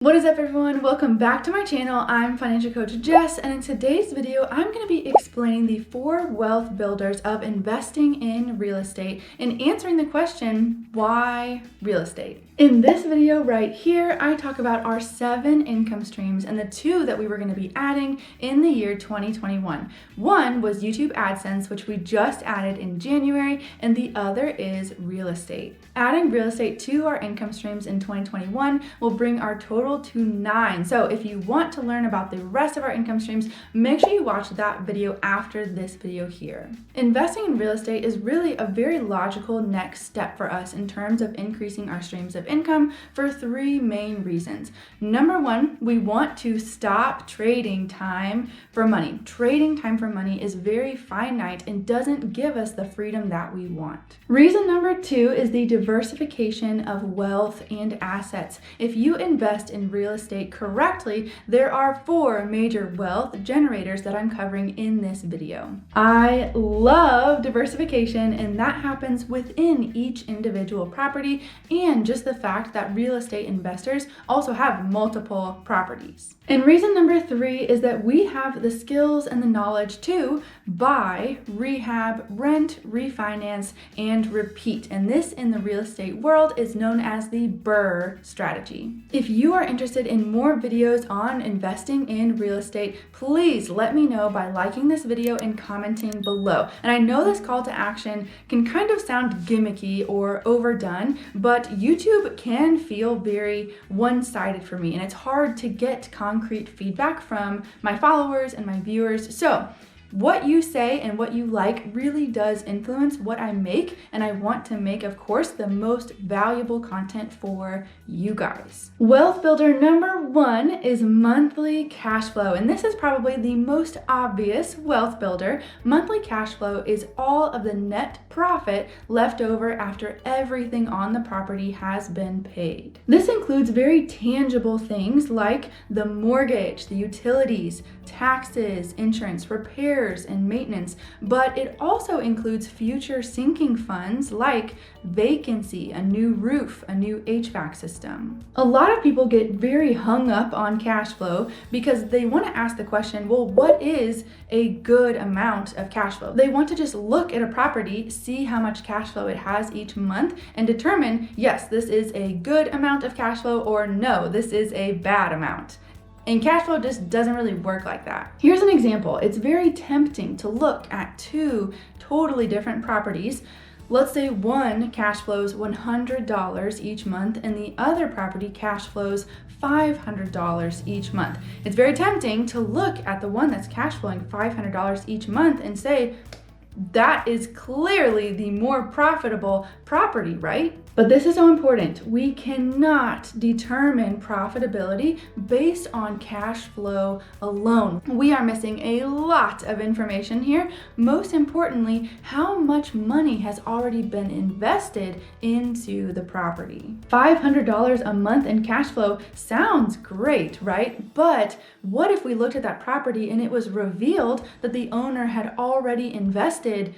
What is up, everyone? Welcome back to my channel. I'm financial coach Jess, and in today's video I'm going to be explaining the 4 wealth builders of investing in real estate and answering the question, why real estate? In this video right here, I talk about our 7 income streams and the 2 that we were going to be adding in the year 2021. One was YouTube AdSense, which we just added in January, and the other is real estate. Adding real estate to our income streams in 2021 will bring our total to 9. So if you want to learn about the rest of our income streams, make sure you watch that video after this video here. Investing in real estate is really a very logical next step for us in terms of increasing our streams of income for 3 main reasons. Number 1, we want to stop trading time for money. Trading time for money is very finite and doesn't give us the freedom that we want. Reason number 2 is the diversification of wealth and assets. If you invest in real estate correctly, there are 4 major wealth generators that I'm covering in this video. I love diversification, and that happens within each individual property and just the fact that real estate investors also have multiple properties. And reason number 3 is that we have the skills and the knowledge to buy, rehab, rent, refinance, and repeat. And this in the real estate world is known as the BRRRR strategy. If you are interested in more videos on investing in real estate, please let me know by liking this video and commenting below. And I know this call to action can kind of sound gimmicky or overdone, but YouTube can feel very one-sided for me, and it's hard to get concrete feedback from my followers and my viewers. So what you say and what you like really does influence what I make, and I want to make, of course, the most valuable content for you guys. Wealth builder number 1 is monthly cash flow, and this is probably the most obvious wealth builder. Monthly cash flow is all of the net profit left over after everything on the property has been paid. This includes very tangible things like the mortgage, the utilities, taxes, insurance, repairs, and maintenance, but it also includes future sinking funds like vacancy, a new roof, a new HVAC system. A lot of people get very hung up on cash flow because they want to ask the question, well, what is a good amount of cash flow? They want to just look at a property, see how much cash flow it has each month, and determine, yes, this is a good amount of cash flow, or no, this is a bad amount. And cash flow just doesn't really work like that. Here's an example. It's very tempting to look at 2 totally different properties. Let's say one cash flows $100 each month and the other property cash flows $500 each month. It's very tempting to look at the one that's cash flowing $500 each month and say, that is clearly the more profitable property, right? But this is so important. We cannot determine profitability based on cash flow alone. We are missing a lot of information here. Most importantly, how much money has already been invested into the property. $500 a month in cash flow sounds great, right? But what if we looked at that property and it was revealed that the owner had already invested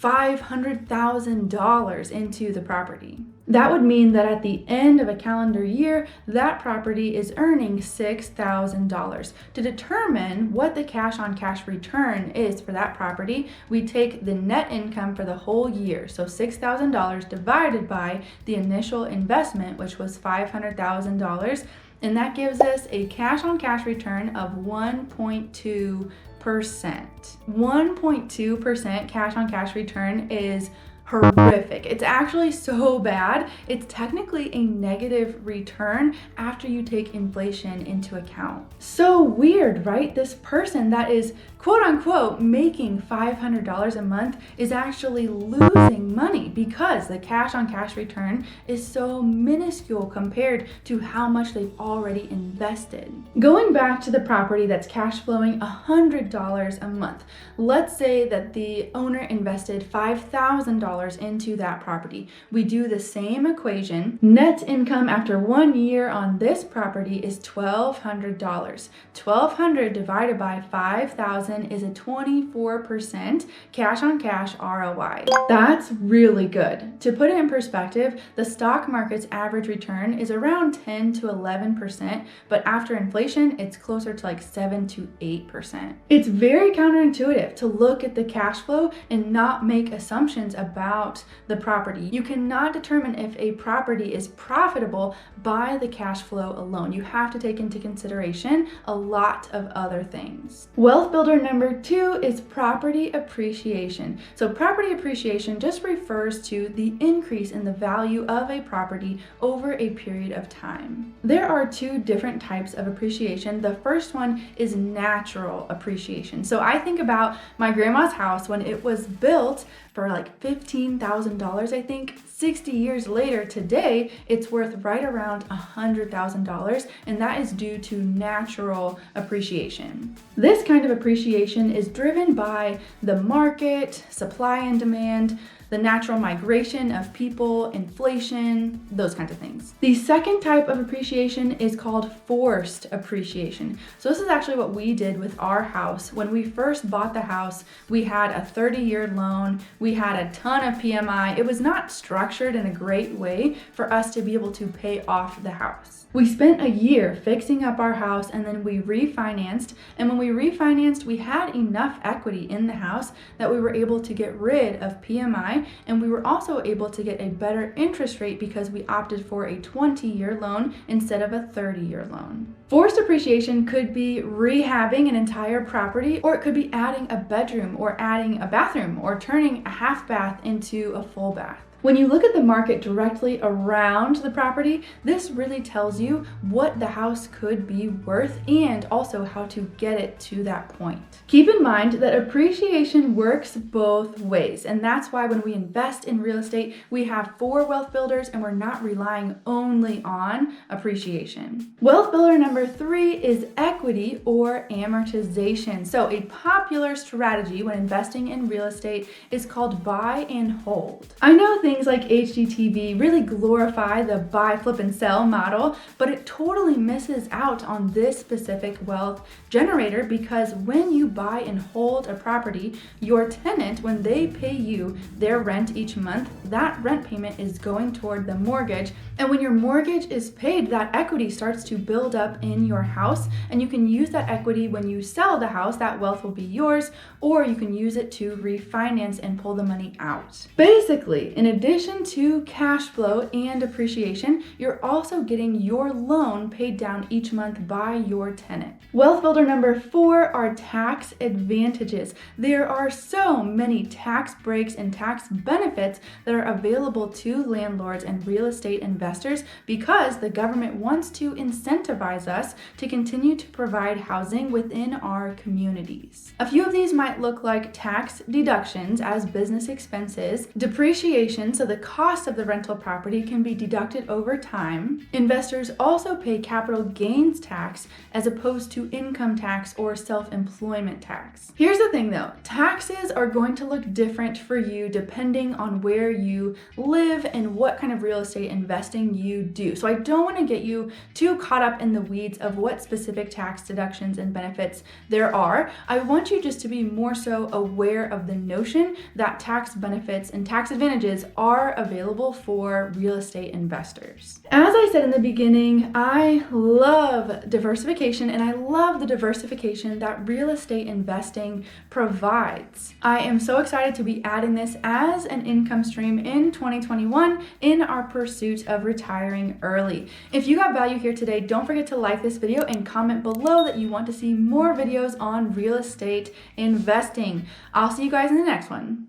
$500,000 into the property? That would mean that at the end of a calendar year, that property is earning $6,000. To determine what the cash on cash return is for that property, we take the net income for the whole year. So $6,000 divided by the initial investment, which was $500,000. And that gives us a cash on cash return of 1.2%. 1.2% cash on cash return is horrific. It's actually so bad. It's technically a negative return after you take inflation into account. So weird, right? This person that is quote unquote making $500 a month is actually losing money because the cash on cash return is so minuscule compared to how much they've already invested. Going back to the property that's cash flowing $100 a month, let's say that the owner invested $5,000 $1,000 into that property. We do the same equation. Net income after 1 year on this property is $1,200. $1,200 divided by 5,000 is a 24% cash on cash ROI. That's really good. To put it in perspective, the stock market's average return is around 10 to 11%, but after inflation, it's closer to like 7 to 8%. It's very counterintuitive to look at the cash flow and not make assumptions about the property. You cannot determine if a property is profitable by the cash flow alone. You have to take into consideration a lot of other things. Wealth builder number 2 is property appreciation. So property appreciation just refers to the increase in the value of a property over a period of time. There are 2 different types of appreciation. The first one is natural appreciation. So I think about my grandma's house when it was built for like $15,000, I think. 60 years later today, it's worth right around $100,000, and that is due to natural appreciation. This kind of appreciation is driven by the market, supply and demand, the natural migration of people, inflation, those kinds of things. The second type of appreciation is called forced appreciation. So this is actually what we did with our house. When we first bought the house, we had a 30-year loan, we had a ton of PMI. It was not structured in a great way for us to be able to pay off the house. We spent a year fixing up our house and then we refinanced. And when we refinanced, we had enough equity in the house that we were able to get rid of PMI, and we were also able to get a better interest rate because we opted for a 20-year loan instead of a 30-year loan. Forced appreciation could be rehabbing an entire property, or it could be adding a bedroom or adding a bathroom or turning a half bath into a full bath. When you look at the market directly around the property, this really tells you what the house could be worth and also how to get it to that point. Keep in mind that appreciation works both ways, and that's why when we invest in real estate, we have 4 wealth builders and we're not relying only on appreciation. Wealth builder number 3 is equity or amortization. So a popular strategy when investing in real estate is called buy and hold. I know things like HGTV really glorify the buy, flip, and sell model, but it totally misses out on this specific wealth generator, because when you buy and hold a property, your tenant, when they pay you their rent each month, that rent payment is going toward the mortgage. And when your mortgage is paid, that equity starts to build up in your house, and you can use that equity when you sell the house. That wealth will be yours, or you can use it to refinance and pull the money out. Basically, in addition to cash flow and appreciation, you're also getting your loan paid down each month by your tenant. Wealth builder number 4 are tax advantages. There are so many tax breaks and tax benefits that are available to landlords and real estate investors because the government wants to incentivize us to continue to provide housing within our communities. A few of these might look like tax deductions as business expenses, depreciation, so the cost of the rental property can be deducted over time. Investors also pay capital gains tax as opposed to income tax or self-employment tax. Here's the thing though, taxes are going to look different for you depending on where you live and what kind of real estate investing you do. So I don't want to get you too caught up in the weeds of what specific tax deductions and benefits there are. I want you just to be more so aware of the notion that tax benefits and tax advantages are available for real estate investors. As I said in the beginning, I love diversification, and I love the diversification that real estate investing provides. I am so excited to be adding this as an income stream in 2021 in our pursuit of retiring early. If you got value here today, don't forget to like this video and comment below that you want to see more videos on real estate investing. I'll see you guys in the next one.